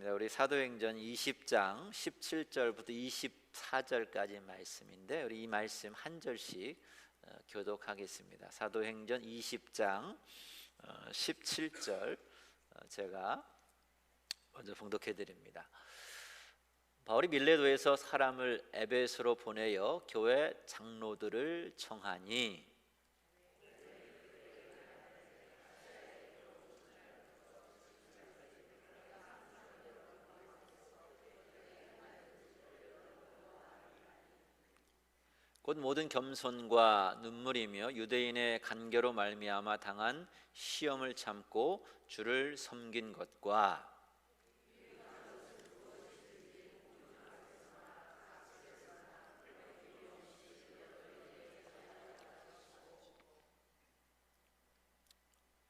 하겠습니다. 우리 사도행전 20장 17절부터 24절까지 말씀인데 우리 이 말씀 한 절씩 교독하겠습니다. 사도행전 20장 17절 제가 먼저 봉독해 드립니다. 바울이 밀레도에서 사람을 에베소로 보내어 교회 장로들을 청하니 곧 모든 겸손과 눈물이며 유대인의 간계로 말미암아 당한 시험을 참고 주를 섬긴 것과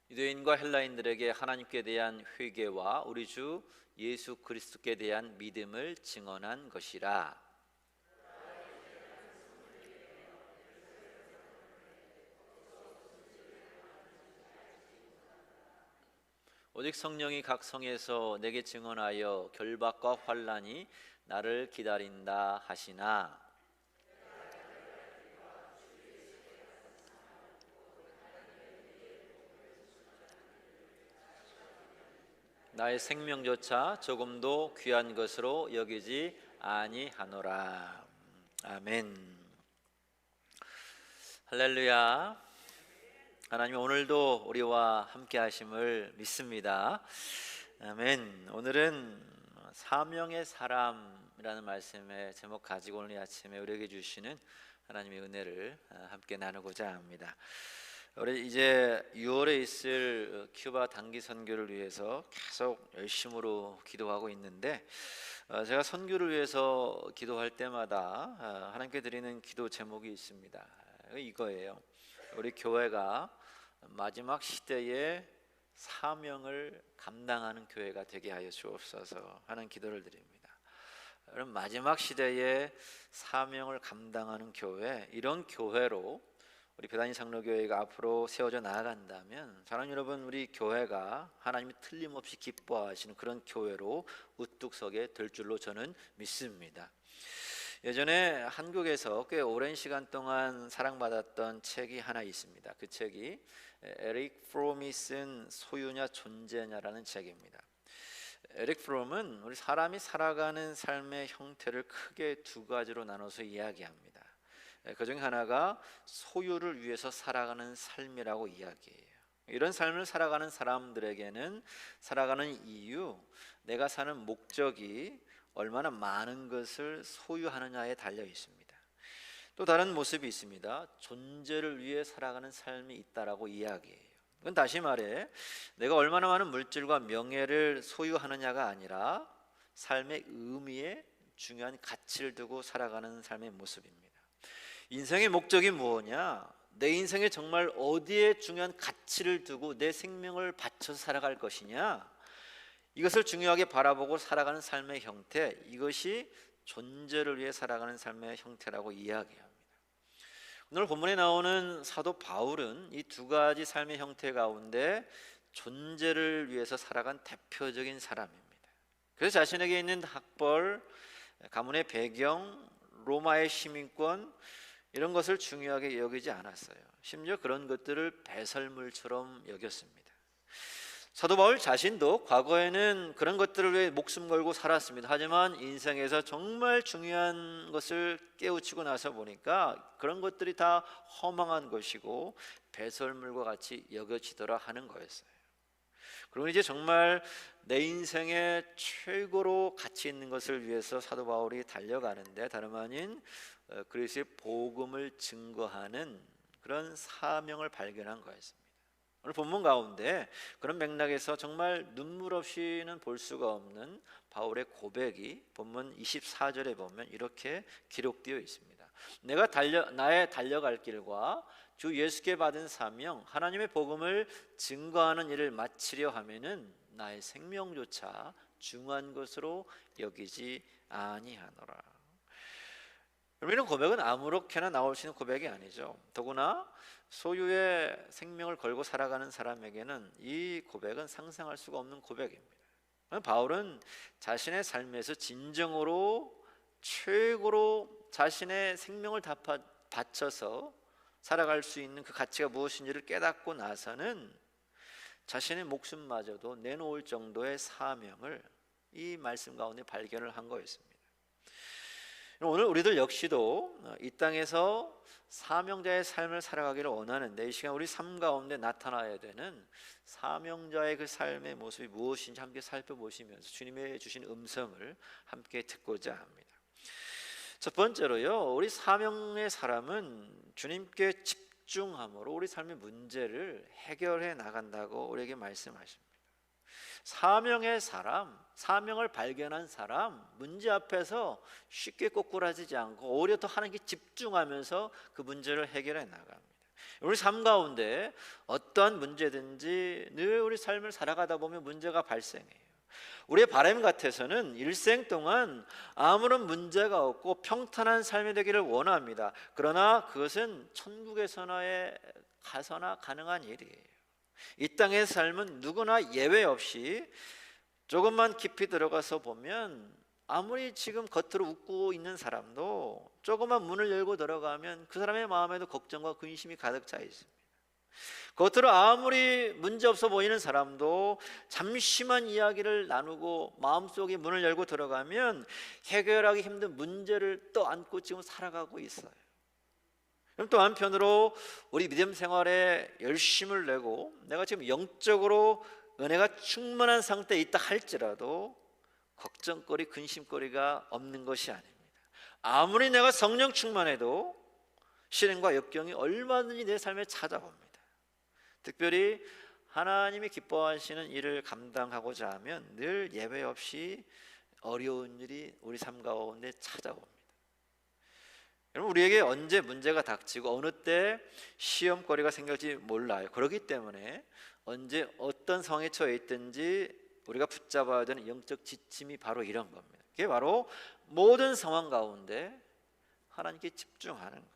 유대인과 헬라인들에게 하나님께 대한 회개와 우리 주 예수 그리스도께 대한 믿음을 증언한 것이라. 오직 성령이 각 성에서 내게 증언하여 결박과 환난이 나를 기다린다 하시나 나의 생명조차 조금도 귀한 것으로 여기지 아니하노라. 아멘. 할렐루야. 하나님 오늘도 우리와 함께 하심을 믿습니다. 아멘. 오늘은 사명의 사람이라는 말씀의 제목 가지고 오늘 아침에 우리에게 주시는 하나님의 은혜를 함께 나누고자 합니다. 우리 이제 6월에 있을 큐바 단기 선교를 위해서 계속 열심으로 기도하고 있는데 제가 선교를 위해서 기도할 때마다 하나님께 드리는 기도 제목이 있습니다. 이거예요. 우리 교회가 마지막 시대의 사명을 감당하는 교회가 되게 하여 주옵소서 하는 기도를 드립니다. 그럼 마지막 시대의 사명을 감당하는 교회, 이런 교회로 우리 베다니 장로교회가 앞으로 세워져 나아간다면 사랑하는 여러분, 우리 교회가 하나님이 틀림없이 기뻐하시는 그런 교회로 우뚝 서게 될 줄로 저는 믿습니다. 예전에 한국에서 꽤 오랜 시간 동안 사랑받았던 책이 하나 있습니다. 그 책이 에릭 프롬이 쓴 소유냐 존재냐라는 책입니다. 에릭 프롬은 우리 사람이 살아가는 삶의 형태를 크게 두 가지로 나눠서 이야기합니다. 그 중에 하나가 소유를 위해서 살아가는 삶이라고 이야기해요. 이런 삶을 살아가는 사람들에게는 살아가는 이유, 내가 사는 목적이 얼마나 많은 것을 소유하느냐에 달려 있습니다. 또 다른 모습이 있습니다. 존재를 위해 살아가는 삶이 있다라고 이야기해요. 그건 다시 말해 내가 얼마나 많은 물질과 명예를 소유하느냐가 아니라 삶의 의미에 중요한 가치를 두고 살아가는 삶의 모습입니다. 인생의 목적이 무엇이냐? 내 인생에 정말 어디에 중요한 가치를 두고 내 생명을 바쳐서 살아갈 것이냐? 이것을 중요하게 바라보고 살아가는 삶의 형태, 이것이 존재를 위해 살아가는 삶의 형태라고 이야기합니다. 오늘 본문에 나오는 사도 바울은 이 두 가지 삶의 형태 가운데 존재를 위해서 살아간 대표적인 사람입니다. 그래서 자신에게 있는 학벌, 가문의 배경, 로마의 시민권, 이런 것을 중요하게 여기지 않았어요. 심지어 그런 것들을 배설물처럼 여겼습니다. 사도 바울 자신도 과거에는 그런 것들을 위해 목숨 걸고 살았습니다. 하지만 인생에서 정말 중요한 것을 깨우치고 나서 보니까 그런 것들이 다 허망한 것이고 배설물과 같이 여겨지더라 하는 거였어요. 그리고 이제 정말 내 인생의 최고로 가치 있는 것을 위해서 사도 바울이 달려가는데 다름 아닌 그리스도의 복음을 증거하는 그런 사명을 발견한 거였습니다. 오늘 본문 가운데 그런 맥락에서 정말 눈물 없이는 볼 수가 없는 바울의 고백이 본문 24절에 보면 이렇게 기록되어 있습니다. 내가 나의 달려갈 길과 주 예수께 받은 사명, 하나님의 복음을 증거하는 일을 마치려 하면은 나의 생명조차 중요한 것으로 여기지 아니하노라. 이런 고백은 아무렇게나 나올 수 있는 고백이 아니죠. 더구나 소유의 생명을 걸고 살아가는 사람에게는 이 고백은 상상할 수가 없는 고백입니다. 바울은 자신의 삶에서 진정으로 최고로 자신의 생명을 다 바쳐서 살아갈 수 있는 그 가치가 무엇인지를 깨닫고 나서는 자신의 목숨마저도 내놓을 정도의 사명을 이 말씀 가운데 발견을 한 거였습니다. 오늘 우리들 역시도 이 땅에서 사명자의 삶을 살아가기를 원하는데, 이 시간 우리 삶 가운데 나타나야 되는 사명자의 그 삶의 모습이 무엇인지 함께 살펴보시면서 주님의 주신 음성을 함께 듣고자 합니다. 첫 번째로요, 우리 사명의 사람은 주님께 집중함으로 우리 삶의 문제를 해결해 나간다고 우리에게 말씀하십니다. 사명의 사람, 사명을 발견한 사람, 문제 앞에서 쉽게 꼬꾸라지지 않고 오히려 더 하나님께 집중하면서 그 문제를 해결해 나갑니다. 우리 삶 가운데 어떠한 문제든지 늘 우리 삶을 살아가다 보면 문제가 발생해요. 우리의 바람 같아서는 일생 동안 아무런 문제가 없고 평탄한 삶이 되기를 원합니다. 그러나 그것은 천국에서나 가서나 가능한 일이에요. 이 땅의 삶은 누구나 예외 없이 조금만 깊이 들어가서 보면 아무리 지금 겉으로 웃고 있는 사람도 조금만 문을 열고 들어가면 그 사람의 마음에도 걱정과 근심이 가득 차 있습니다. 겉으로 아무리 문제없어 보이는 사람도 잠시만 이야기를 나누고 마음속에 문을 열고 들어가면 해결하기 힘든 문제를 또 안고 지금 살아가고 있어요. 그럼 또 한편으로 우리 믿음 생활에 열심을 내고 내가 지금 영적으로 은혜가 충만한 상태에 있다 할지라도 걱정거리, 근심거리가 없는 것이 아닙니다. 아무리 내가 성령 충만해도 시련과 역경이 얼마든지 내 삶에 찾아옵니다. 특별히 하나님이 기뻐하시는 일을 감당하고자 하면 늘 예외 없이 어려운 일이 우리 삶 가운데 찾아옵니다. 여러분, 우리에게 언제 문제가 닥치고 어느 때 시험거리가 생길지 몰라요. 그렇기 때문에 언제 어떤 상황에 처해 있든지 우리가 붙잡아야 되는 영적 지침이 바로 이런 겁니다. 그게 바로 모든 상황 가운데 하나님께 집중하는 거예요.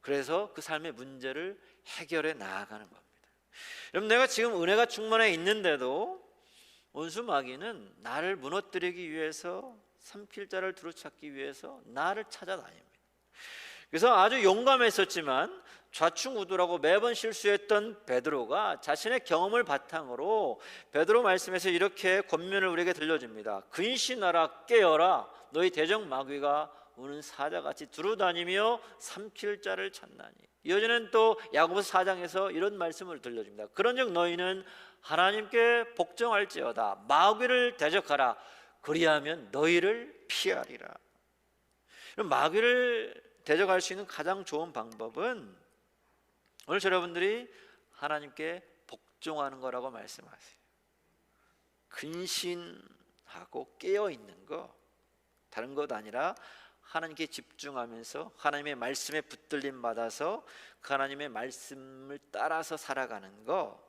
그래서 그 삶의 문제를 해결해 나아가는 겁니다. 여러분, 내가 지금 은혜가 충만해 있는데도 원수 마귀는 나를 무너뜨리기 위해서, 삼킬 자를 두루찾기 위해서 나를 찾아다닙니다. 그래서 아주 용감했었지만 좌충우돌하고 매번 실수했던 베드로가 자신의 경험을 바탕으로 베드로 말씀에서 이렇게 권면을 우리에게 들려줍니다. 근신하라, 깨어라, 너희 대적 마귀가 우는 사자같이 두루다니며 삼킬 자를 찾나니. 이어지는 또 야고보서 4장에서 이런 말씀을 들려줍니다. 그런즉 너희는 하나님께 복종할지어다, 마귀를 대적하라, 그리하면 너희를 피하리라. 마귀를 대적할 수 있는 가장 좋은 방법은 오늘 여러분들이 하나님께 복종하는 거라고 말씀하세요. 근신하고 깨어있는 거, 다른 것 아니라 하나님께 집중하면서 하나님의 말씀에 붙들림 받아서 그 하나님의 말씀을 따라서 살아가는 거,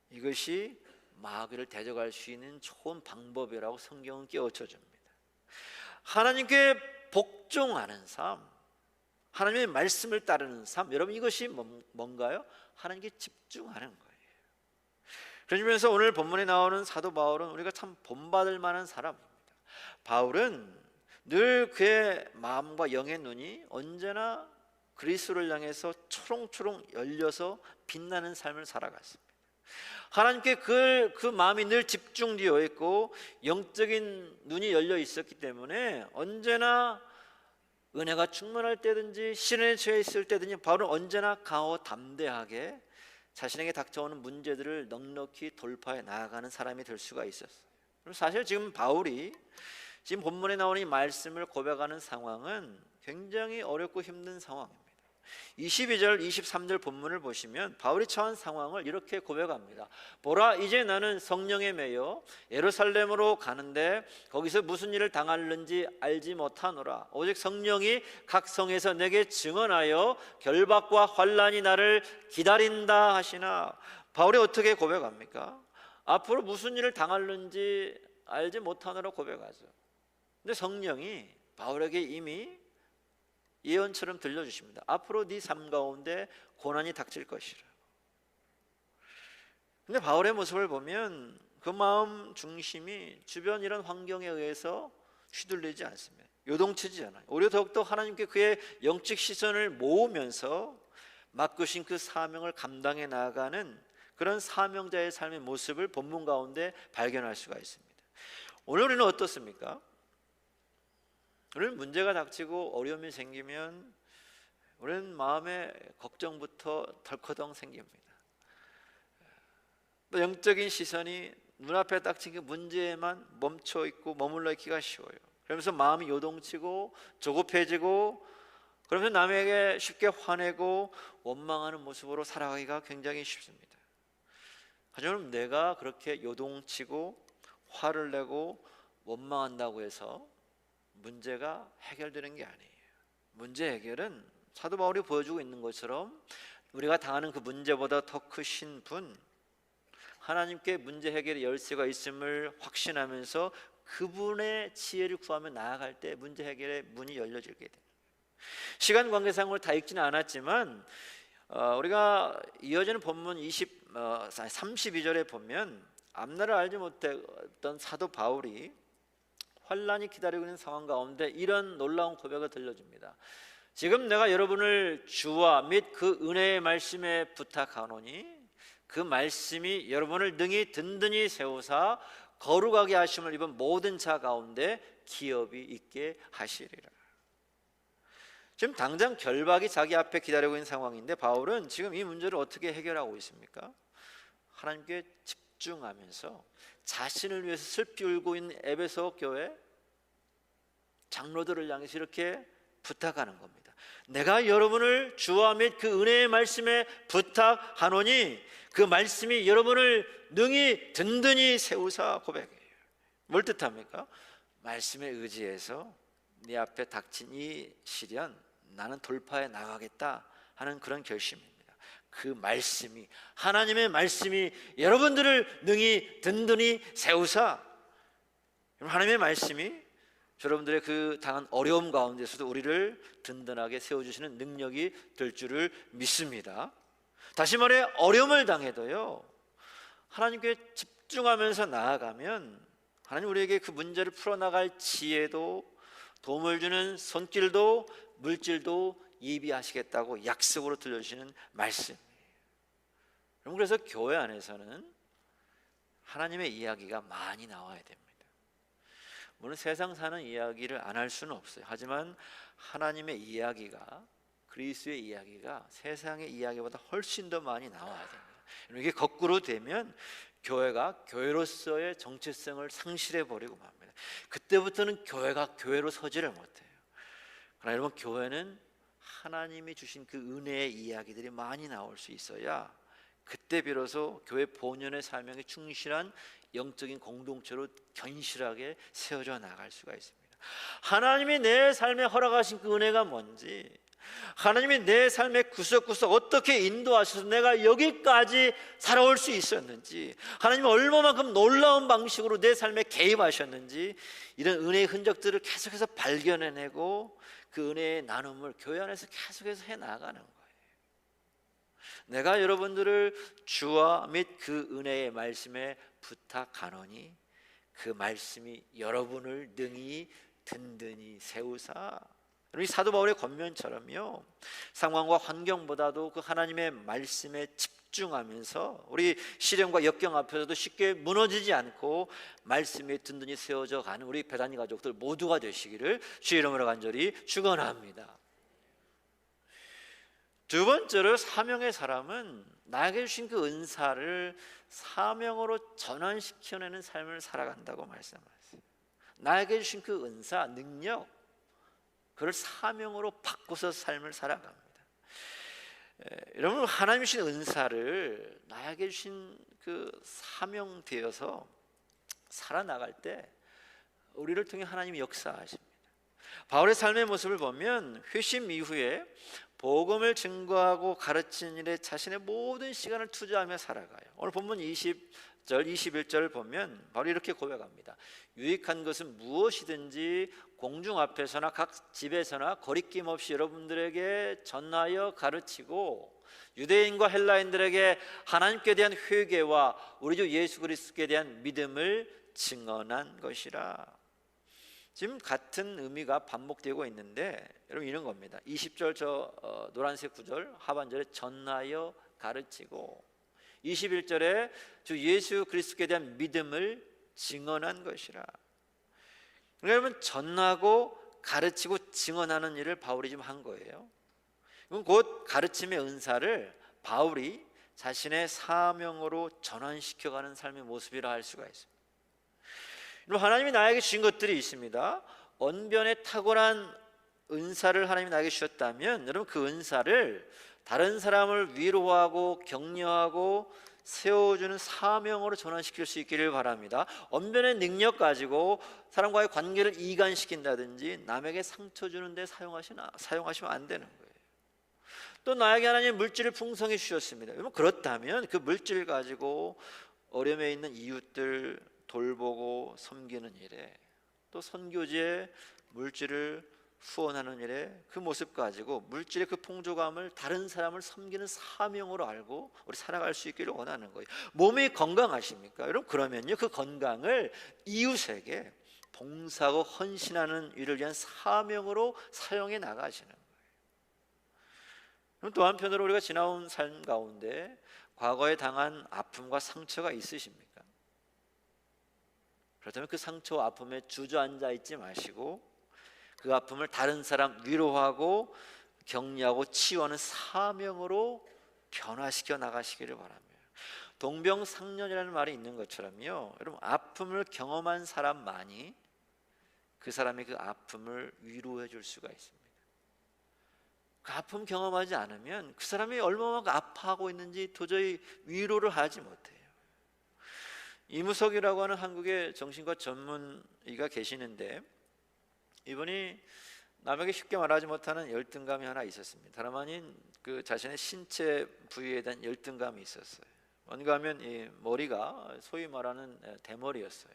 이것이 마귀를 대적할 수 있는 좋은 방법이라고 성경은 깨우쳐 줍니다. 하나님께 복종하는 삶, 하나님의 말씀을 따르는 삶, 여러분 이것이 뭔가요? 하나님께 집중하는 거예요. 그러면서 오늘 본문에 나오는 사도 바울은 우리가 참 본받을 만한 사람입니다. 바울은 늘 그의 마음과 영의 눈이 언제나 그리스도를 향해서 초롱초롱 열려서 빛나는 삶을 살아갔습니다. 하나님께 그 마음이 늘 집중되어 있고 영적인 눈이 열려 있었기 때문에 언제나 은혜가 충만할 때든지 시련에 처해 있을 때든지 바울은 언제나 강하고 담대하게 자신에게 닥쳐오는 문제들을 넉넉히 돌파해 나아가는 사람이 될 수가 있었어요. 사실 지금 바울이 지금 본문에 나오는 이 말씀을 고백하는 상황은 굉장히 어렵고 힘든 상황입니다. 22절, 23절 본문을 보시면 바울이 처한 상황을 이렇게 고백합니다. 보라, 이제 나는 성령에 매여 예루살렘으로 가는데 거기서 무슨 일을 당할는지 알지 못하노라. 오직 성령이 각 성에서 내게 증언하여 결박과 환난이 나를 기다린다 하시나. 바울이 어떻게 고백합니까? 앞으로 무슨 일을 당할는지 알지 못하노라 고백하죠. 근데 성령이 바울에게 이미 예언처럼 들려주십니다. 앞으로 네 삶 가운데 고난이 닥칠 것이라. 근데 바울의 모습을 보면 그 마음 중심이 주변 이런 환경에 의해서 휘둘리지 않습니다. 요동치지 않아요. 오히려 더욱더 하나님께 그의 영적 시선을 모으면서 맡기신 그 사명을 감당해 나아가는 그런 사명자의 삶의 모습을 본문 가운데 발견할 수가 있습니다. 오늘 우리는 어떻습니까? 우리는 문제가 닥치고 어려움이 생기면 우리는 마음에 걱정부터 덜커덩 생깁니다. 또 영적인 시선이 눈앞에 닥친 그 문제에만 멈춰 있고 머물러 있기가 쉬워요. 그러면서 마음이 요동치고 조급해지고, 그러면서 남에게 쉽게 화내고 원망하는 모습으로 살아가기가 굉장히 쉽습니다. 하지만 내가 그렇게 요동치고 화를 내고 원망한다고 해서 문제가 해결되는 게 아니에요. 문제 해결은 사도 바울이 보여주고 있는 것처럼 우리가 당하는 그 문제보다 더 크신 분, 하나님께 문제 해결의 열쇠가 있음을 확신하면서 그분의 지혜를 구하며 나아갈 때 문제 해결의 문이 열려지게 됩니다. 시간 관계상으로 다 읽지는 않았지만 우리가 이어지는 본문 32절에 보면 앞날을 알지 못했던 사도 바울이 환란이 기다리고 있는 상황 가운데 이런 놀라운 고백을 들려줍니다. 지금 내가 여러분을 주와 및 그 은혜의 말씀에 부탁하노니 그 말씀이 여러분을 능히 든든히 세우사 거룩하게 하심을 입은 모든 자 가운데 기업이 있게 하시리라. 지금 당장 결박이 자기 앞에 기다리고 있는 상황인데 바울은 지금 이 문제를 어떻게 해결하고 있습니까? 하나님께 집중하면서 자신을 위해서 슬피 울고 있는 에베소 교회 장로들을 향해서 이렇게 부탁하는 겁니다. 내가 여러분을 주와 및 그 은혜의 말씀에 부탁하노니 그 말씀이 여러분을 능히 든든히 세우사 고백해요. 뭘 뜻합니까? 말씀에 의지해서 네 앞에 닥친 이 시련 나는 돌파해 나가겠다 하는 그런 결심입니다. 그 말씀이, 하나님의 말씀이 여러분들을 능히 든든히 세우사, 하나님의 말씀이 여러분들의 그 당한 어려움 가운데서도 우리를 든든하게 세워주시는 능력이 될 줄을 믿습니다. 다시 말해 어려움을 당해도요 하나님께 집중하면서 나아가면 하나님 우리에게 그 문제를 풀어나갈 지혜도 도움을 주는 손길도 물질도 예비하시겠다고 약속으로 들려주시는 말씀이에요. 그래서 교회 안에서는 하나님의 이야기가 많이 나와야 됩니다. 물론 세상 사는 이야기를 안 할 수는 없어요. 하지만 하나님의 이야기가, 그리스도의 이야기가 세상의 이야기보다 훨씬 더 많이 나와야 됩니다. 이게 거꾸로 되면 교회가 교회로서의 정체성을 상실해 버리고 맙니다. 그때부터는 교회가 교회로 서지를 못해요. 그러나 여러분, 교회는 하나님이 주신 그 은혜의 이야기들이 많이 나올 수 있어야 그때 비로소 교회 본연의 사명에 충실한 영적인 공동체로 견실하게 세워져 나갈 수가 있습니다. 하나님이 내 삶에 허락하신 그 은혜가 뭔지, 하나님이 내 삶의 구석구석 어떻게 인도하셔서 내가 여기까지 살아올 수 있었는지, 하나님이 얼마만큼 놀라운 방식으로 내 삶에 개입하셨는지, 이런 은혜의 흔적들을 계속해서 발견해내고 그 은혜의 나눔을 교회 안에서 계속해서 해나가는 거예요. 내가 여러분들을 주와 및 그 은혜의 말씀에 부탁하노니 그 말씀이 여러분을 능히 든든히 세우사. 우리 사도 바울의 권면처럼요, 상황과 환경보다도 그 하나님의 말씀에 집중하면서 우리 시련과 역경 앞에서도 쉽게 무너지지 않고 말씀에 든든히 세워져 가는 우리 베다니 가족들 모두가 되시기를 주의 이름으로 간절히 축원합니다. 두 번째로, 사명의 사람은 나에게 주신 그 은사를 사명으로 전환시켜내는 삶을 살아간다고 말씀하셨어요. 나에게 주신 그 은사, 능력, 그걸 사명으로 바꿔서 삶을 살아갑니다. 여러분, 하나님 주신 은사를 나에게 주신 그 사명되어서 살아나갈 때 우리를 통해 하나님이 역사하십니다. 바울의 삶의 모습을 보면 회심 이후에 복음을 증거하고 가르치는 일에 자신의 모든 시간을 투자하며 살아가요. 오늘 본문 20 10절 21절 보면 바로 이렇게 고백합니다. 유익한 것은 무엇이든지 공중 앞에서나 각 집에서나 거리낌 없이 여러분들에게 전하여 가르치고 유대인과 헬라인들에게 하나님께 대한 회개와 우리 주 예수 그리스도께 대한 믿음을 증언한 것이라. 지금 같은 의미가 반복되고 있는데 여러분 이런 겁니다. 20절 노란색 구절 하반절에 전하여 가르치고 21절에 주 예수 그리스도께 대한 믿음을 증언한 것이라. 여러분 전하고 가르치고 증언하는 일을 바울이 지금 한 거예요. 곧 가르침의 은사를 바울이 자신의 사명으로 전환시켜가는 삶의 모습이라 할 수가 있습니다. 하나님이 나에게 주신 것들이 있습니다. 언변에 탁월한 은사를 하나님이 나에게 주셨다면 여러분 그 은사를 다른 사람을 위로하고 격려하고 세워주는 사명으로 전환시킬 수 있기를 바랍니다. 언변의 능력 가지고 사람과의 관계를 이간시킨다든지 남에게 상처 주는 데 사용하시면 안 되는 거예요. 또 나에게 하나님 물질을 풍성히 주셨습니다. 여러분 그렇다면 그 물질을 가지고 어려움에 있는 이웃들 돌보고 섬기는 일에, 또 선교지에 물질을 후원하는 일에 그 모습 가지고 물질의 그 풍족함을 다른 사람을 섬기는 사명으로 알고 우리 살아갈 수 있기를 원하는 거예요. 몸이 건강하십니까? 여러분 그러면요 그 건강을 이웃에게 봉사하고 헌신하는 일을 위한 사명으로 사용해 나가시는 거예요. 또 한편으로 우리가 지나온 삶 가운데 과거에 당한 아픔과 상처가 있으십니까? 그렇다면 그 상처와 아픔에 주저앉아 있지 마시고 그 아픔을 다른 사람 위로하고 격려하고 치유하는 사명으로 변화시켜 나가시기를 바랍니다. 동병상련이라는 말이 있는 것처럼요 여러분 아픔을 경험한 사람만이 그 사람의 그 아픔을 위로해 줄 수가 있습니다. 그 아픔 경험하지 않으면 그 사람이 얼마만큼 아파하고 있는지 도저히 위로를 하지 못해요. 이무석이라고 하는 한국의 정신과 전문의가 계시는데 이분이 남에게 쉽게 말하지 못하는 열등감이 하나 있었습니다. 다름 아닌 그 자신의 신체 부위에 대한 열등감이 있었어요. 뭔가 하면 이 머리가 소위 말하는 대머리였어요.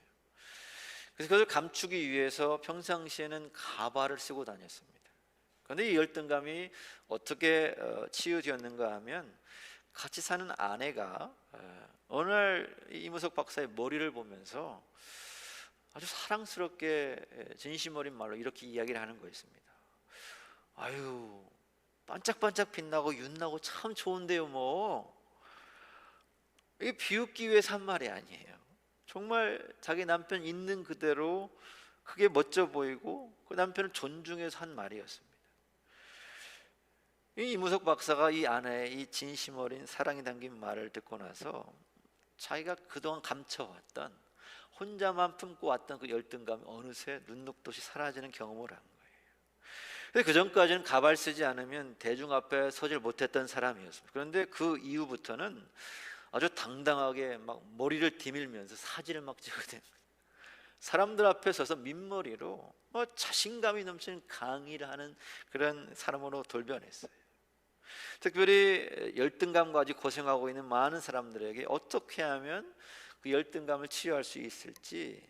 그래서 그것을 감추기 위해서 평상시에는 가발을 쓰고 다녔습니다. 그런데 이 열등감이 어떻게 치유되었는가 하면 같이 사는 아내가 어느 날 이무석 박사의 머리를 보면서 아주 사랑스럽게 진심 어린 말로 이렇게 이야기를 하는 거였습니다. 아유 반짝반짝 빛나고 윤나고 참 좋은데요 뭐. 이게 비웃기 위해서 한 말이 아니에요. 정말 자기 남편 있는 그대로 그게 멋져 보이고 그 남편을 존중해서 한 말이었습니다. 이 이무석 박사가 이 아내의 이 진심 어린 사랑이 담긴 말을 듣고 나서 자기가 그동안 감춰왔던 혼자만 품고 왔던 그 열등감이 어느새 눈 녹듯이 사라지는 경험을 한 거예요. 그 전까지는 가발 쓰지 않으면 대중 앞에 서질 못했던 사람이었습니다. 그런데 그 이후부터는 아주 당당하게 막 머리를 디밀면서 사진을 막 찍게 됩니다. 사람들 앞에 서서 민머리로 자신감이 넘치는 강의를 하는 그런 사람으로 돌변했어요. 특별히 열등감과 아주 고생하고 있는 많은 사람들에게 어떻게 하면 그 열등감을 치유할 수 있을지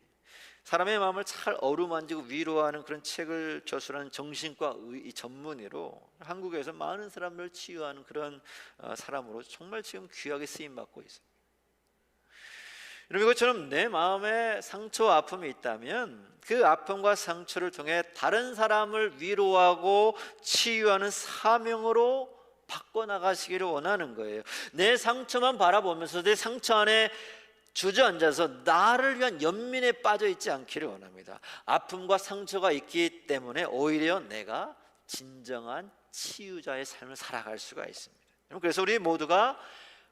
사람의 마음을 잘 어루만지고 위로하는 그런 책을 저술하는 정신과 전문의로 한국에서 많은 사람을 치유하는 그런 사람으로 정말 지금 귀하게 쓰임받고 있습니다. 여러분 이것처럼 내 마음에 상처와 아픔이 있다면 그 아픔과 상처를 통해 다른 사람을 위로하고 치유하는 사명으로 바꿔나가시기를 원하는 거예요. 내 상처만 바라보면서 내 상처 안에 주저앉아서 나를 위한 연민에 빠져 있지 않기를 원합니다. 아픔과 상처가 있기 때문에 오히려 내가 진정한 치유자의 삶을 살아갈 수가 있습니다. 그래서 우리 모두가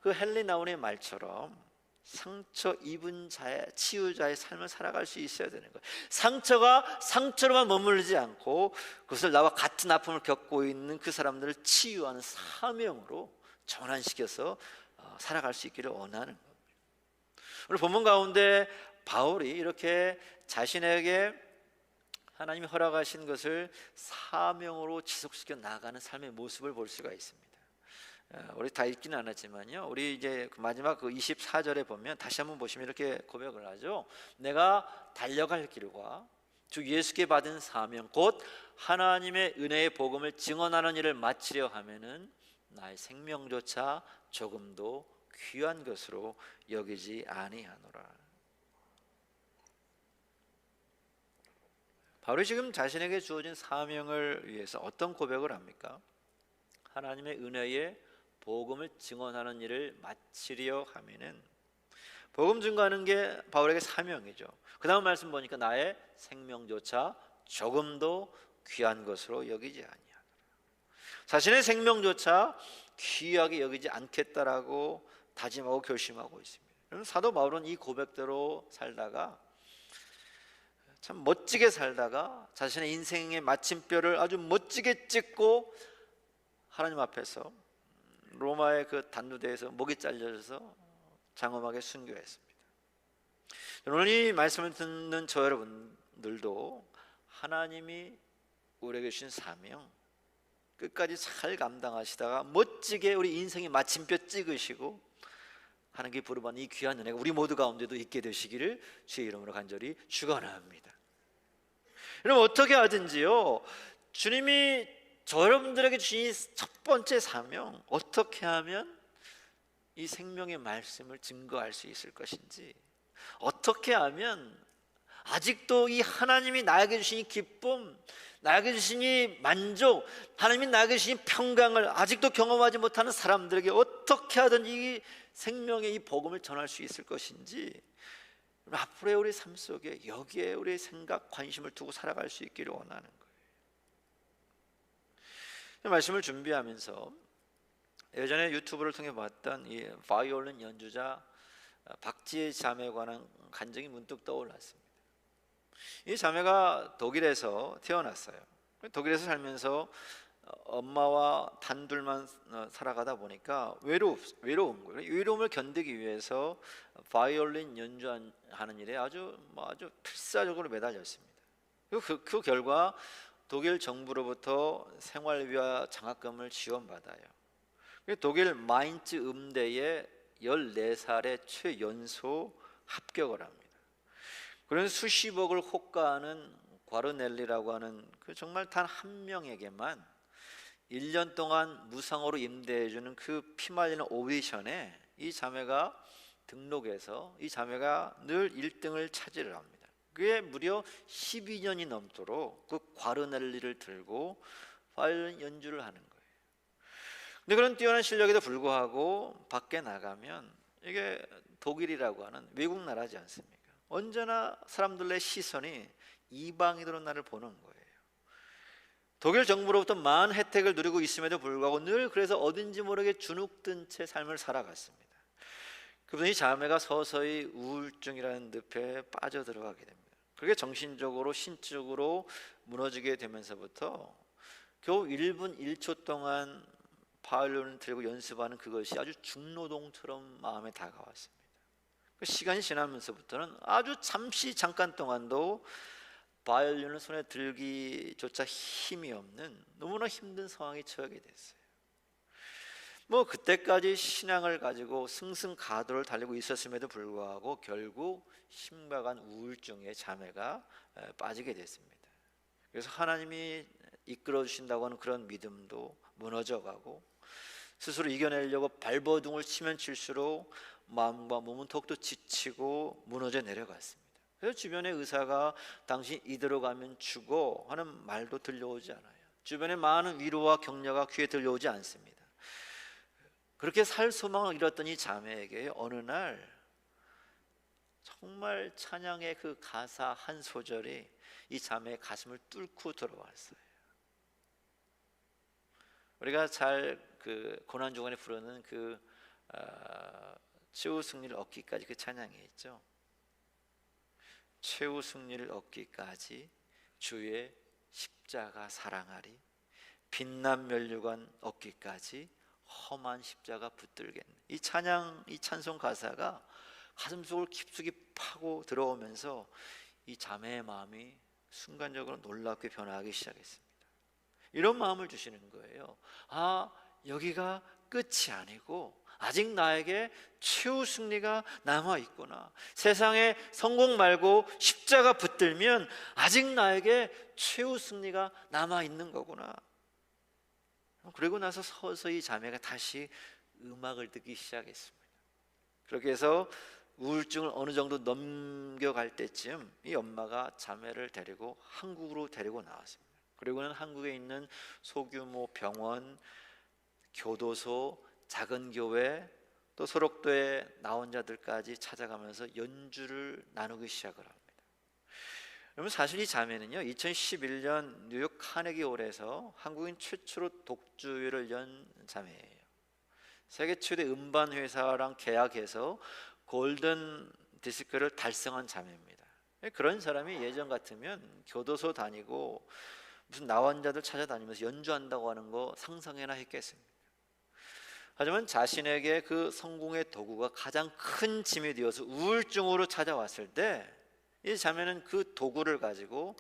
그 헨리 나운의 말처럼 상처 입은 자의 치유자의 삶을 살아갈 수 있어야 되는 거예요. 상처가 상처로만 머물지 않고 그것을 나와 같은 아픔을 겪고 있는 그 사람들을 치유하는 사명으로 전환시켜서 살아갈 수 있기를 원하는 겁니다. 오늘 본문 가운데 바울이 이렇게 자신에게 하나님이 허락하신 것을 사명으로 지속시켜 나가는 삶의 모습을 볼 수가 있습니다. 우리 다 읽지는 않았지만요, 우리 이제 그 마지막 그 24절에 보면 다시 한번 보시면 이렇게 고백을 하죠. 내가 달려갈 길과 주 예수께 받은 사명 곧 하나님의 은혜의 복음을 증언하는 일을 마치려 하면은 나의 생명조차 조금도 귀한 것으로 여기지 아니하노라. 바울이 지금 자신에게 주어진 사명을 위해서 어떤 고백을 합니까? 하나님의 은혜의 복음을 증언하는 일을 마치려 하면은, 복음 증거하는 게 바울에게 사명이죠. 그 다음 말씀 보니까 나의 생명조차 조금도 귀한 것으로 여기지 아니하노라. 자신의 생명조차 귀하게 여기지 않겠다라고 다짐하고 결심하고 있습니다. 그럼 사도 바울은 이 고백대로 살다가, 참 멋지게 살다가 자신의 인생의 마침표를 아주 멋지게 찍고 하나님 앞에서 로마의 그 단두대에서 목이 잘려져서 장엄하게 순교했습니다. 오늘 이 말씀을 듣는 저 여러분들도 하나님이 우리에게 주신 사명 끝까지 잘 감당하시다가 멋지게 우리 인생의 마침표 찍으시고 하나님께 부르받는 이 귀한 은혜가 우리 모두 가운데도 있게 되시기를 주의 이름으로 간절히 축원합니다. 여러분, 어떻게 하든지요, 주님이 저 여러분들에게 주신 첫 번째 사명, 어떻게 하면 이 생명의 말씀을 증거할 수 있을 것인지, 어떻게 하면 아직도 이 하나님이 나에게 주신 이 기쁨, 나에게 주신 이 만족, 하나님이 나에게 주신 평강을 아직도 경험하지 못하는 사람들에게 어떻게 하든 이 생명의 이 복음을 전할 수 있을 것인지, 앞으로의 우리 삶 속에 여기에 우리의 생각, 관심을 두고 살아갈 수 있기를 원하는 거예요. 말씀을 준비하면서 예전에 유튜브를 통해 봤던 이 바이올린 연주자 박지혜 자매에 관한 간증이 문득 떠올랐습니다. 이 자매가 독일에서 태어났어요. 독일에서 살면서 엄마와 단둘만 살아가다 보니까 외로운 거예요. 외로움을 견디기 위해서 바이올린 연주하는 일에 아주 필사적으로 매달렸습니다. 그 결과 독일 정부로부터 생활비와 장학금을 지원받아요. 독일 마인츠 음대에 14살에 최연소 합격을 합니다. 그런 수십억을 호가하는 과르넬리라고 하는 그 정말 단 한 명에게만 1년 동안 무상으로 임대해주는 그 피말리는 오디션에 이 자매가 등록해서 이 자매가 늘 1등을 차지를 합니다. 그게 무려 12년이 넘도록 그 과르넬리를 들고 바이올린 연주를 하는 거예요. 근데 그런 뛰어난 실력에도 불구하고 밖에 나가면 이게 독일이라고 하는 외국 나라지 않습니까? 언제나 사람들의 시선이 이방인으로 나를 보는 거예요. 독일 정부로부터 많은 혜택을 누리고 있음에도 불구하고 늘 그래서 어딘지 모르게 주눅든 채 삶을 살아갔습니다. 그분이 자매가 서서히 우울증이라는 늪에 빠져들어가게 됩니다. 그게 정신적으로 신적으로 무너지게 되면서부터 겨우 1분 1초 동안 바이올린을 들고 연습하는 그것이 아주 중노동처럼 마음에 다가왔습니다. 그 시간이 지나면서부터는 아주 잠깐 동안도 바이올린을 손에 들기조차 힘이 없는 너무나 힘든 상황에 처하게 됐어요. 그때까지 신앙을 가지고 승승가도를 달리고 있었음에도 불구하고 결국 심각한 우울증에 자매가 빠지게 됐습니다. 그래서 하나님이 이끌어 주신다고 하는 그런 믿음도 무너져가고 스스로 이겨내려고 발버둥을 치면 칠수록 마음과 몸은 더욱더 지치고 무너져 내려갔습니다. 그래서 주변의 의사가 당신 이대로 가면 죽어 하는 말도 들려오지 않아요. 주변에 많은 위로와 격려가 귀에 들려오지 않습니다. 그렇게 살 소망을 잃었던 이 자매에게 어느 날 정말 찬양의 그 가사 한 소절이 이 자매의 가슴을 뚫고 들어왔어요. 우리가 잘 그 고난 중간에 부르는 그 최후 승리를 얻기까지 그 찬양이 있죠. 최후 승리를 얻기까지 주의 십자가 사랑하리, 빛난 면류관 얻기까지 험한 십자가 붙들겠네. 이 찬양, 이 찬송 가사가 가슴속을 깊숙이 파고 들어오면서 이 자매의 마음이 순간적으로 놀랍게 변화하기 시작했습니다. 이런 마음을 주시는 거예요. 여기가 끝이 아니고 아직 나에게 최후 승리가 남아 있구나. 세상에 성공 말고 십자가 붙들면 아직 나에게 최후 승리가 남아 있는 거구나. 그리고 나서 서서히 자매가 다시 음악을 듣기 시작했습니다. 그렇게 해서 우울증을 어느 정도 넘겨갈 때쯤 이 엄마가 자매를 데리고 한국으로 데리고 나왔습니다. 그리고는 한국에 있는 소규모 병원, 교도소, 작은 교회, 또 소록도에 나온 자들까지 찾아가면서 연주를 나누기 시작을 합니다. 여러분, 사실 이 자매는요 2011년 뉴욕 카네기홀에서 한국인 최초로 독주회를 연 자매예요. 세계 최대 음반 회사랑 계약해서 골든 디스크를 달성한 자매입니다. 그런 사람이 예전 같으면 교도소 다니고 무슨 나환자들 찾아다니면서 연주한다고 하는 거 상상해나 했겠습니까? 하지만 자신에게 그 성공의 도구가 가장 큰 짐이 되어서 우울증으로 찾아왔을 때 이 자매는 그 도구를 가지고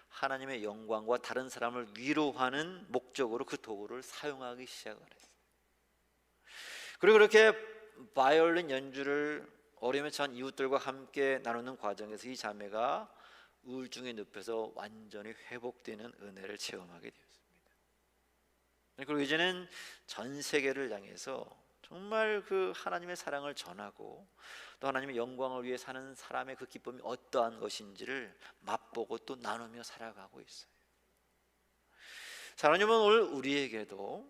하나님의 영광과 다른 사람을 위로하는 목적으로 그 도구를 사용하기 시작을 했어요. 그리고 그렇게 바이올린 연주를 어려움에 처한 이웃들과 함께 나누는 과정에서 이 자매가 우울증의 늪에서 완전히 회복되는 은혜를 체험하게 되었습니다. 그리고 이제는 전 세계를 향해서 정말 그 하나님의 사랑을 전하고 또 하나님의 영광을 위해 사는 사람의 그 기쁨이 어떠한 것인지를 맛보고 또 나누며 살아가고 있어요. 하나님은 오늘 우리에게도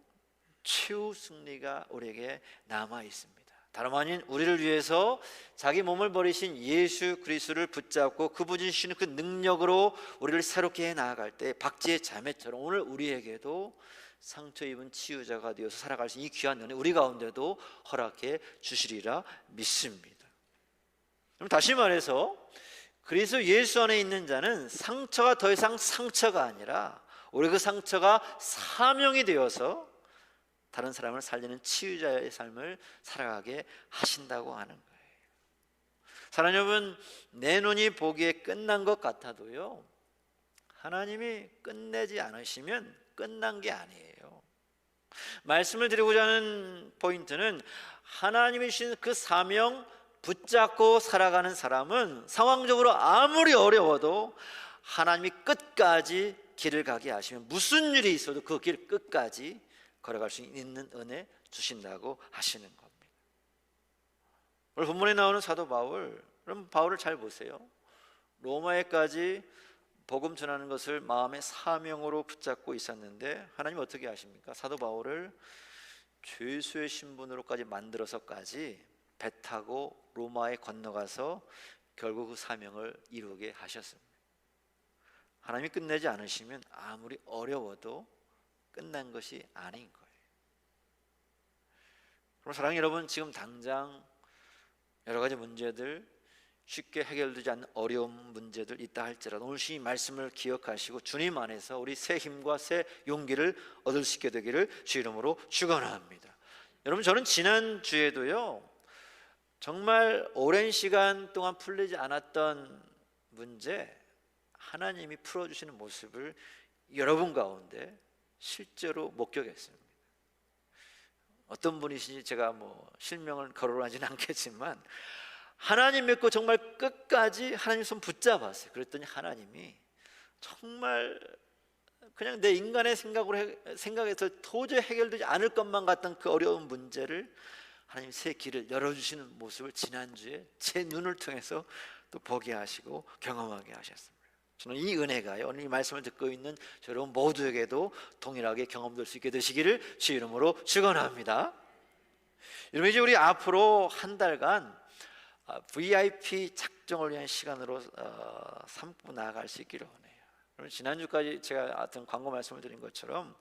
최후 승리가 우리에게 남아 있습니다. 다름 아닌 우리를 위해서 자기 몸을 버리신 예수 그리스도를 붙잡고 그분이 주시는 그 능력으로 우리를 새롭게 해 나아갈 때 박지의 자매처럼 오늘 우리에게도 상처 입은 치유자가 되어서 살아갈 수 있는 이 귀한 은혜 우리 가운데도 허락해 주시리라 믿습니다. 그럼 다시 말해서 그리스도 예수 안에 있는 자는 상처가 더 이상 상처가 아니라 우리 그 상처가 사명이 되어서 다른 사람을 살리는 치유자의 삶을 살아가게 하신다고 하는 거예요. 사랑하는 여러분, 내 눈이 보기에 끝난 것 같아도요 하나님이 끝내지 않으시면 끝난 게 아니에요. 말씀을 드리고자 하는 포인트는 하나님이 주신 그 사명 붙잡고 살아가는 사람은 상황적으로 아무리 어려워도 하나님이 끝까지 길을 가게 하시면 무슨 일이 있어도 그 길 끝까지 걸어갈 수 있는 은혜 주신다고 하시는 겁니다. 오늘 본문에 나오는 사도 바울, 그럼 바울을 잘 보세요. 로마에까지 복음 전하는 것을 마음의 사명으로 붙잡고 있었는데 하나님 어떻게 하십니까? 사도 바울을 죄수의 신분으로까지 만들어서까지 배 타고 로마에 건너가서 결국 그 사명을 이루게 하셨습니다. 하나님이 끝내지 않으시면 아무리 어려워도 끝난 것이 아닌 거예요. 그럼 사랑하는 여러분, 지금 당장 여러 가지 문제들, 쉽게 해결되지 않는 어려운 문제들 있다 할지라도 오늘 이 말씀을 기억하시고 주님 안에서 우리 새 힘과 새 용기를 얻을 수 있게 되기를 주 이름으로 축원합니다. 여러분, 저는 지난 주에도요 정말 오랜 시간 동안 풀리지 않았던 문제 하나님이 풀어주시는 모습을 여러분 가운데 실제로 목격했습니다. 어떤 분이신지 제가 실명을 거론하지는 않겠지만 하나님 믿고 정말 끝까지 하나님 손 붙잡았어요. 그랬더니 하나님이 정말 그냥 내 인간의 생각에서 도저히 해결되지 않을 것만 같던 그 어려운 문제를 하나님 새 길을 열어주시는 모습을 지난주에 제 눈을 통해서 또 보게 하시고 경험하게 하셨습니다. 저는 이 은혜가요 오늘 이 말씀을 듣고 있는 여러분 모두에게도 동일하게 경험될 수 있게 되시기를 주 이름으로 축원합니다. 여러분, 이제 우리 앞으로 한 달간 VIP 작정을 위한 시간으로 삼고 나아갈 수 있기를 원해요. 지난주까지 제가 어떤 광고 말씀을 드린 것처럼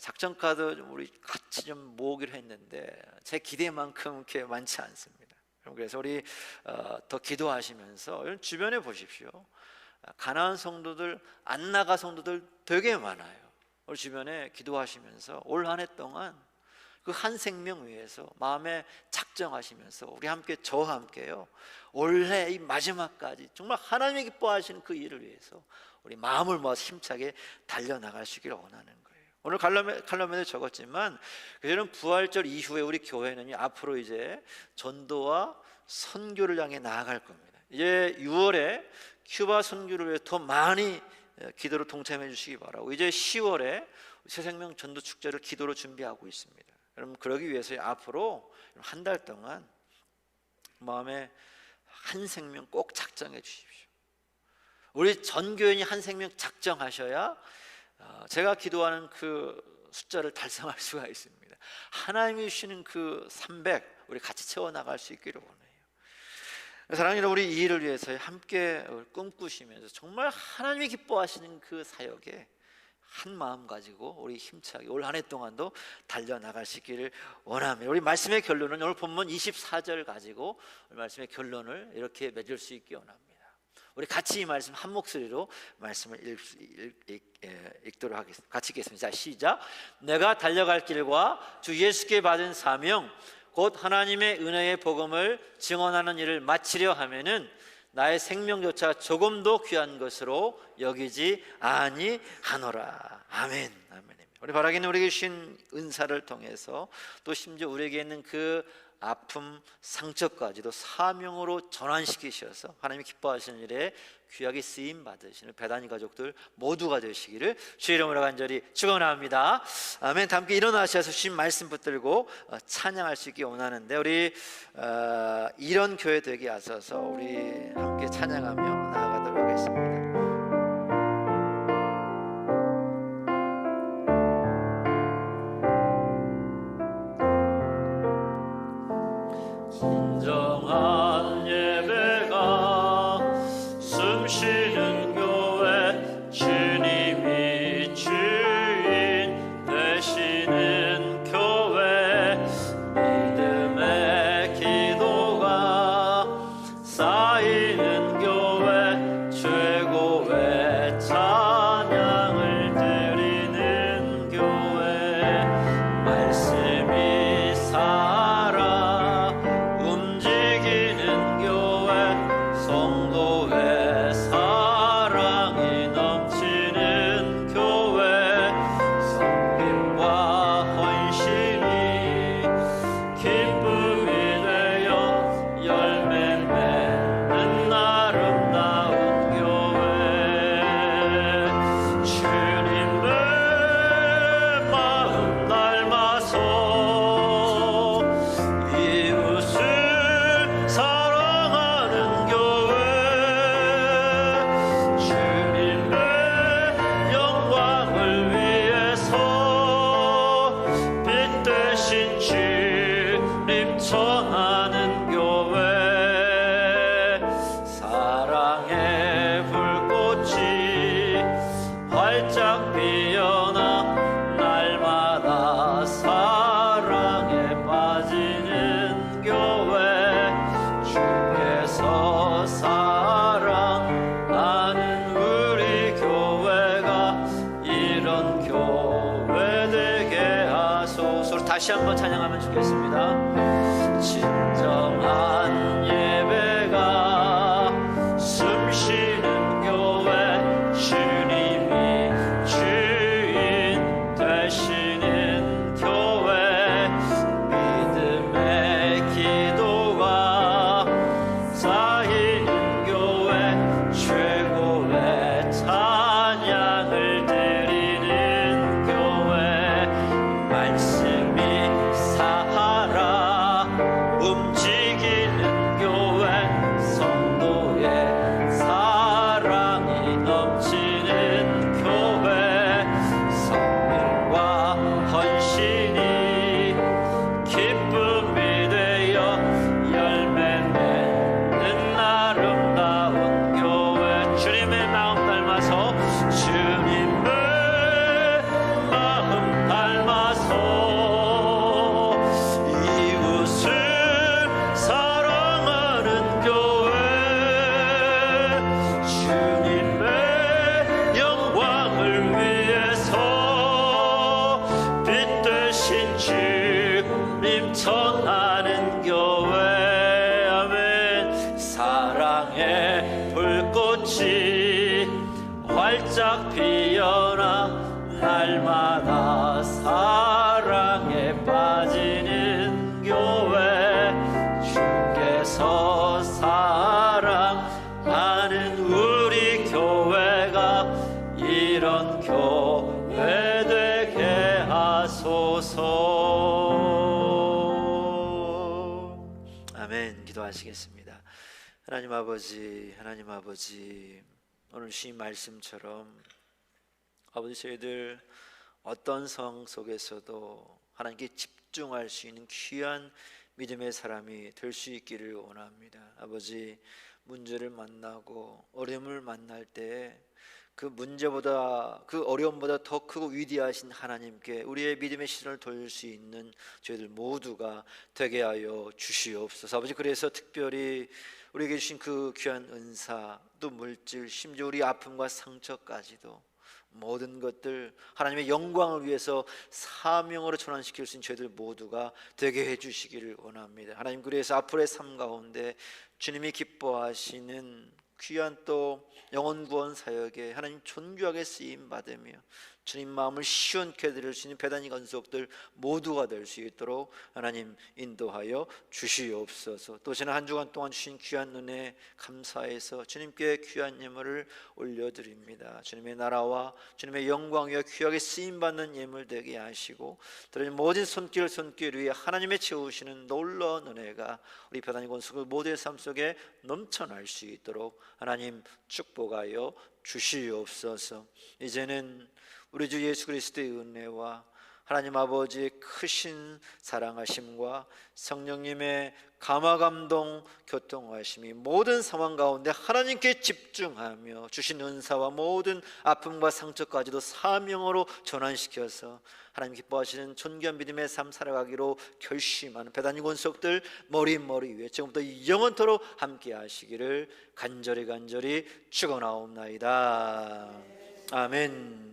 작전 카드 우리 같이 좀 모으기로 했는데 제 기대만큼 그렇게 많지 않습니다. 그래서 우리 더 기도하시면서 주변에 보십시오. 가난한 성도들, 안 나가 성도들 되게 많아요. 우리 주변에 기도하시면서 올 한 해 동안 그 한 생명 위해서 마음에 작정하시면서 우리 함께 저와 함께요 올해 이 마지막까지 정말 하나님이 기뻐하시는 그 일을 위해서 우리 마음을 모아서 힘차게 달려나갈 수 있기를 원하는 거예요. 오늘 칼럼에도 적었지만 그들은 부활절 이후에 우리 교회는 앞으로 이제 전도와 선교를 향해 나아갈 겁니다. 이제 6월에 큐바 선교를 위해 더 많이 기도로 동참해 주시기 바라고, 이제 10월에 새생명 전도 축제를 기도로 준비하고 있습니다. 여러분, 그러기 위해서 앞으로 한 달 동안 마음에 한 생명 꼭 작정해 주십시오. 우리 전 교인이 한 생명 작정하셔야 제가 기도하는 그 숫자를 달성할 수가 있습니다. 하나님이 주시는 그 300 우리 같이 채워나갈 수 있기를 원해요. 사랑하는 여러분, 우리 이 일을 위해서 함께 꿈꾸시면서 정말 하나님이 기뻐하시는 그 사역에 한 마음 가지고 우리 힘차게 올 한 해 동안도 달려나가시기를 원합니다. 우리 말씀의 결론은 오늘 본문 24절 가지고 말씀의 결론을 이렇게 맺을 수 있기 원합니다. 우리 같이 이 말씀 한 목소리로 말씀을 읽도록 하겠습니다. 같이 읽겠습니다. 자, 시작. 내가 달려갈 길과 주 예수께 받은 사명 곧 하나님의 은혜의 복음을 증언하는 일을 마치려 하면은 나의 생명조차 조금도 귀한 것으로 여기지 아니하노라. 아멘. 아멘입니다. 우리 바라기는 우리에게 주신 은사를 통해서 또 심지어 우리에게 있는 그 아픔, 상처까지도 사명으로 전환시키셔서 하나님이 기뻐하시는 일에 귀하게 쓰임 받으시는 배단위 가족들 모두가 되시기를 주의 이름으로 간절히 축원합니다. 아멘. 다 함께 일어나셔서 주신 말씀 붙들고 찬양할 수 있기 원하는데, 우리 이런 교회 되게 하셔서 우리 함께 찬양하며 나아가도록 하겠습니다. 진정한 예배가 숨쉬는 교회, 주님이 주인 되시는 교회, 믿음의 기도가 쌓이는 교회, 최고의 찬양을 드리는 교회, 말씀이 살아 움직이는 교회, 성도의 사랑이 넘치는 교회, 섬김과 헌신이 기쁨이 되어 열매 맺는 아름다운 교회, 주님의 마음 닮아서 이웃을 사랑하는 교회, 주님의 영광을 위해서 빛 대신 주님 전하는 교회, 사랑의 불꽃이 활짝 피어나 날마다 사랑에 빠지는 교회, 주께서 사랑하는 우리 교회가 이런 교회 되게 하소서. 다시 한번 찬양하면 좋겠습니다. 진정한 예배가 숨쉬는 교회, 주님이 주인 되시는 교회, 믿음의 기도가 쌓이는 교회, 최고의 찬양을 드리는 교회, 말씀이 살아 움직이는 교회, 성도의 사랑이 넘치는 교회, 성령과 헌신이 기쁨이 되어 열매 맺는 아름다운 교회, 주님의 마음 닮아서 주님의 마음 닮아서 이웃을 사랑하는 교회, 주님의 영광을 위해서 빛 대신 주님 전하는 교회, 아멘. 사랑의 불꽃이 활짝 피어나 날마다 이런 교회 되게 하소서. 아멘. 기도하시겠습니다. 하나님 아버지, 하나님 아버지, 오늘 주신 말씀처럼 아버지, 저희들 어떤 상황 속에서도 하나님께 집중할 수 있는 귀한 믿음의 사람이 될 수 있기를 원합니다. 아버지, 문제를 만나고 어려움을 만날 때 그 문제보다, 그 어려움보다 더 크고 위대하신 하나님께 우리의 믿음의 시선을 돌릴 수 있는 저희들 모두가 되게 하여 주시옵소서. 아버지, 그래서 특별히 우리에게 주신 그 귀한 은사, 또 물질, 심지어 우리 아픔과 상처까지도 모든 것들 하나님의 영광을 위해서 사명으로 전환시킬 수 있는 저희들 모두가 되게 해주시기를 원합니다. 하나님, 그래서 앞으로의 삶 가운데 주님이 기뻐하시는 귀한 또 영혼 구원 사역에 하나님 존귀하게 쓰임 받으며 주님 마음을 시원케 드릴 수 있는 배단의 건속들 모두가 될 수 있도록 하나님 인도하여 주시옵소서. 또 지난 한 주간 동안 주신 귀한 은혜 감사해서 주님께 귀한 예물을 올려드립니다. 주님의 나라와 주님의 영광 위에 귀하게 쓰임받는 예물 되게 하시고 들어진 모든 손길 위에 하나님의 채우시는 놀라운 은혜가 우리 배단의 건속들 모두의 삶 속에 넘쳐날 수 있도록 하나님 축복하여 주시옵소서. 이제는 우리 주 예수 그리스도의 은혜와 하나님 아버지의 크신 사랑하심과 성령님의 감화감동 교통하심이 모든 상황 가운데 하나님께 집중하며 주신 은사와 모든 아픔과 상처까지도 사명으로 전환시켜서 하나님 기뻐하시는 존귀한 믿음의 삶 살아가기로 결심하는 배단의 권속들 머리 위에 지금부터 영원토록 함께 하시기를 간절히 축원하옵나이다. 아멘.